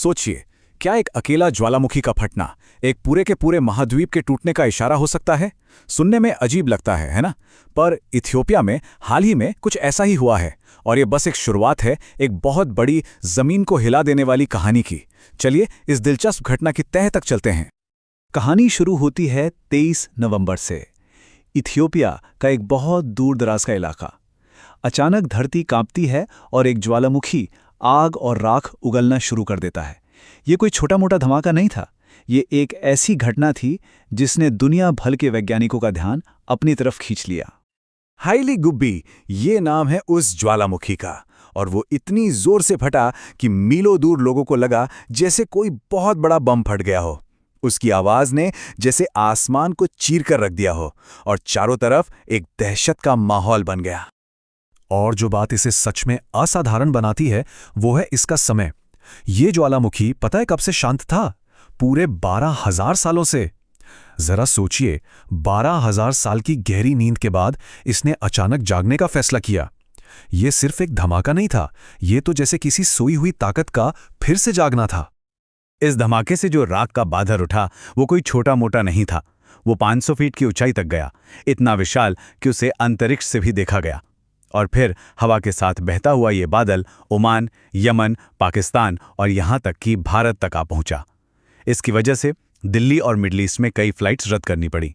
सोचिए, क्या एक अकेला ज्वालामुखी का फटना एक पूरे के पूरे महाद्वीप के टूटने का इशारा हो सकता है? सुनने में अजीब लगता है ना? पर इथियोपिया में हाल ही में कुछ ऐसा ही हुआ है, और ये बस एक शुरुआत है एक बहुत बड़ी जमीन को हिला देने वाली कहानी की। चलिए इस दिलचस्प घटना की तह तक चलते हैं। कहानी शुरू होती है 23 नवंबर से। इथियोपिया का एक बहुत दूर दराज का इलाका। अचानक धरती कांपती है और एक ज्वालामुखी आग और राख उगलना शुरू कर देता है। ये कोई छोटा मोटा धमाका नहीं था, ये एक ऐसी घटना थी जिसने दुनिया भर के वैज्ञानिकों का ध्यान अपनी तरफ खींच लिया। हाईली गुब्बी, ये नाम है उस ज्वालामुखी का, और वो इतनी जोर से फटा कि मीलों दूर लोगों को लगा जैसे कोई बहुत बड़ा बम फट गया हो। उसकी आवाज ने जैसे आसमान को चीर कर रख दिया हो, और चारों तरफ एक दहशत का माहौल बन गया। और जो बात इसे सच में असाधारण बनाती है वो है इसका समय। ये ज्वालामुखी पता है कब से शांत था? पूरे 12,000 सालों से। जरा सोचिए, 12,000 साल की गहरी नींद के बाद इसने अचानक जागने का फैसला किया। ये सिर्फ एक धमाका नहीं था, ये तो जैसे किसी सोई हुई ताकत का फिर से जागना था। इस धमाके से जो राख का बादल उठा वो कोई छोटा मोटा नहीं था। वो 500 फीट की ऊंचाई तक गया, इतना विशाल कि उसे अंतरिक्ष से भी देखा गया। और फिर हवा के साथ बहता हुआ ये बादल ओमान, यमन, पाकिस्तान और यहाँ तक कि भारत तक आ पहुंचा। इसकी वजह से दिल्ली और मिडल ईस्ट में कई फ्लाइट्स रद्द करनी पड़ी,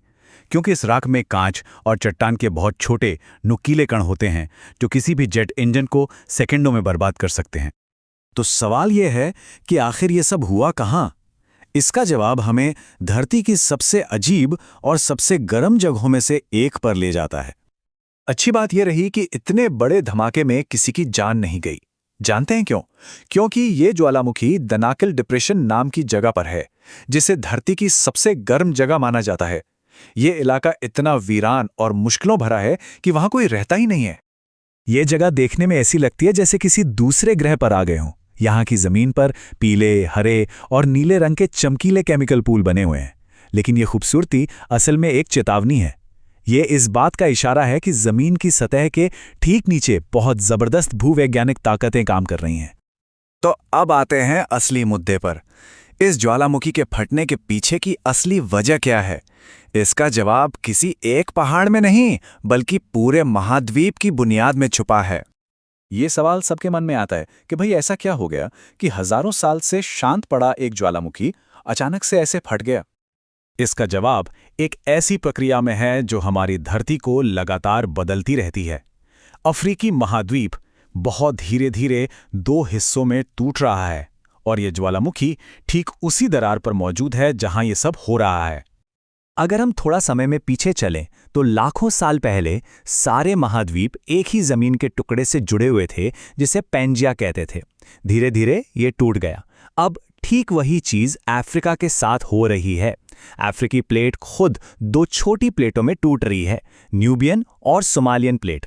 क्योंकि इस राख में कांच और चट्टान के बहुत छोटे नुकीले कण होते हैं जो किसी भी जेट इंजन को सेकंडों में बर्बाद कर सकते हैं। तो सवाल यह है कि आखिर ये सब हुआ कहाँ? इसका जवाब हमें धरती की सबसे अजीब और सबसे गर्म जगहों में से एक पर ले जाता है। अच्छी बात यह रही कि इतने बड़े धमाके में किसी की जान नहीं गई। जानते हैं क्यों? क्योंकि ये ज्वालामुखी दनाकिल डिप्रेशन नाम की जगह पर है, जिसे धरती की सबसे गर्म जगह माना जाता है। ये इलाका इतना वीरान और मुश्किलों भरा है कि वहां कोई रहता ही नहीं है। ये जगह देखने में ऐसी लगती है जैसे किसी दूसरे ग्रह पर आ गए हों। यहाँ की जमीन पर पीले, हरे और नीले रंग के चमकीले केमिकल पूल बने हुए हैं। लेकिन ये खूबसूरती असल में एक चेतावनी है। ये इस बात का इशारा है कि जमीन की सतह के ठीक नीचे बहुत जबरदस्त भूवैज्ञानिक ताकतें काम कर रही हैं। तो अब आते हैं असली मुद्दे पर। इस ज्वालामुखी के फटने के पीछे की असली वजह क्या है? इसका जवाब किसी एक पहाड़ में नहीं, बल्कि पूरे महाद्वीप की बुनियाद में छुपा है। ये सवाल सबके मन में आता है कि भाई ऐसा क्या हो गया कि हजारों साल से शांत पड़ा एक ज्वालामुखी अचानक से ऐसे फट गया? इसका जवाब एक ऐसी प्रक्रिया में है जो हमारी धरती को लगातार बदलती रहती है। अफ्रीकी महाद्वीप बहुत धीरे धीरे 2 हिस्सों में टूट रहा है, और ये ज्वालामुखी ठीक उसी दरार पर मौजूद है जहां ये सब हो रहा है। अगर हम थोड़ा समय में पीछे चलें तो लाखों साल पहले सारे महाद्वीप एक ही जमीन के टुकड़े से जुड़े हुए थे, जिसे पैंजिया कहते थे। धीरे धीरे ये टूट गया। अब ठीक वही चीज अफ्रीका के साथ हो रही है। अफ्रीकी प्लेट खुद 2 छोटी प्लेटों में टूट रही है, न्यूबियन और सोमालियन प्लेट।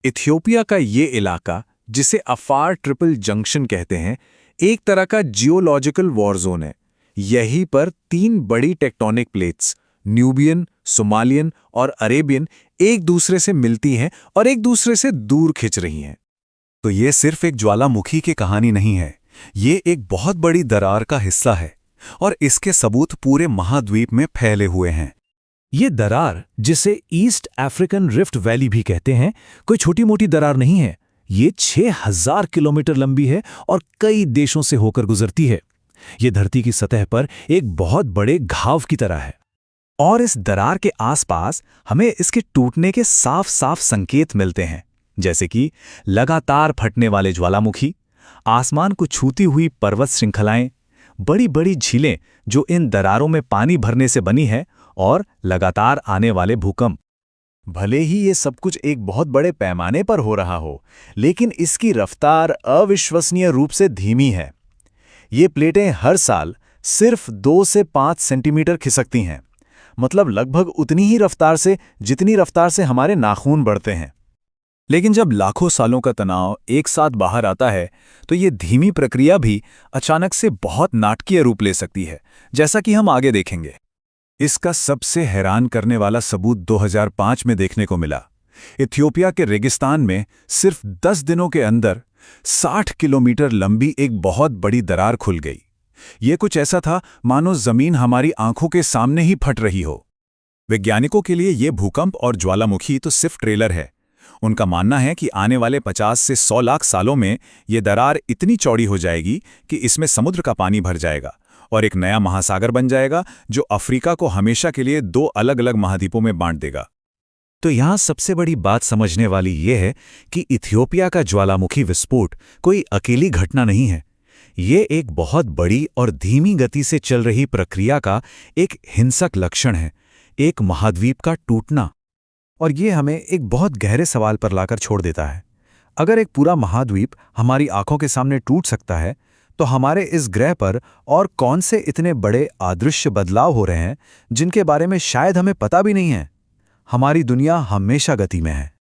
इथियोपिया का ये इलाका, जिसे अफार ट्रिपल जंक्शन कहते हैं, एक तरह का जियोलॉजिकल वॉर जोन है। यहीं पर 3 बड़ी टेक्टोनिक प्लेट्स, न्यूबियन, सोमालियन और अरेबियन, एक दूसरे से मिलती हैं और एक दूसरे से दूर खिंच रही हैं। तो ये सिर्फ एक ज्वालामुखी की कहानी नहीं है, ये एक बहुत बड़ी दरार का हिस्सा है, और इसके सबूत पूरे महाद्वीप में फैले हुए हैं। ये दरार, जिसे ईस्ट अफ्रीकन रिफ्ट वैली भी कहते हैं, कोई छोटी मोटी दरार नहीं है। ये 6,000 किलोमीटर लंबी है और कई देशों से होकर गुजरती है। ये धरती की सतह पर एक बहुत बड़े घाव की तरह है। और इस दरार के आसपास हमें इसके टूटने के साफ साफ संकेत मिलते हैं, जैसे कि लगातार फटने वाले ज्वालामुखी, आसमान को छूती हुई पर्वत श्रृंखलाएं, बड़ी बड़ी झीलें जो इन दरारों में पानी भरने से बनी है, और लगातार आने वाले भूकंप। भले ही ये सब कुछ एक बहुत बड़े पैमाने पर हो रहा हो, लेकिन इसकी रफ्तार अविश्वसनीय रूप से धीमी है। ये प्लेटें हर साल सिर्फ 2 से 5 सेंटीमीटर खिसकती हैं, मतलब लगभग उतनी ही रफ्तार से जितनी रफ्तार से हमारे नाखून बढ़ते हैं। लेकिन जब लाखों सालों का तनाव एक साथ बाहर आता है, तो ये धीमी प्रक्रिया भी अचानक से बहुत नाटकीय रूप ले सकती है, जैसा कि हम आगे देखेंगे। इसका सबसे हैरान करने वाला सबूत 2005 में देखने को मिला। इथियोपिया के रेगिस्तान में सिर्फ 10 दिनों के अंदर 60 किलोमीटर लंबी एक बहुत बड़ी दरार खुल गई। ये कुछ ऐसा था मानो जमीन हमारी आंखों के सामने ही फट रही हो। वैज्ञानिकों के लिए ये भूकंप और ज्वालामुखी तो सिर्फ ट्रेलर है। उनका मानना है कि आने वाले 50 से 100 लाख सालों में ये दरार इतनी चौड़ी हो जाएगी कि इसमें समुद्र का पानी भर जाएगा और एक नया महासागर बन जाएगा जो अफ्रीका को हमेशा के लिए 2 अलग-अलग महाद्वीपों में बांट देगा। तो यहाँ सबसे बड़ी बात समझने वाली ये है कि इथियोपिया का ज्वालामुखी विस्फोट कोई अकेली घटना नहीं है। ये एक बहुत बड़ी और धीमी गति से चल रही प्रक्रिया का एक हिंसक लक्षण है, एक महाद्वीप का टूटना। और ये हमें एक बहुत गहरे सवाल पर लाकर छोड़ देता है। अगर एक पूरा महाद्वीप हमारी आंखों के सामने टूट सकता है, तो हमारे इस ग्रह पर और कौन से इतने बड़े अदृश्य बदलाव हो रहे हैं जिनके बारे में शायद हमें पता भी नहीं है। हमारी दुनिया हमेशा गति में है।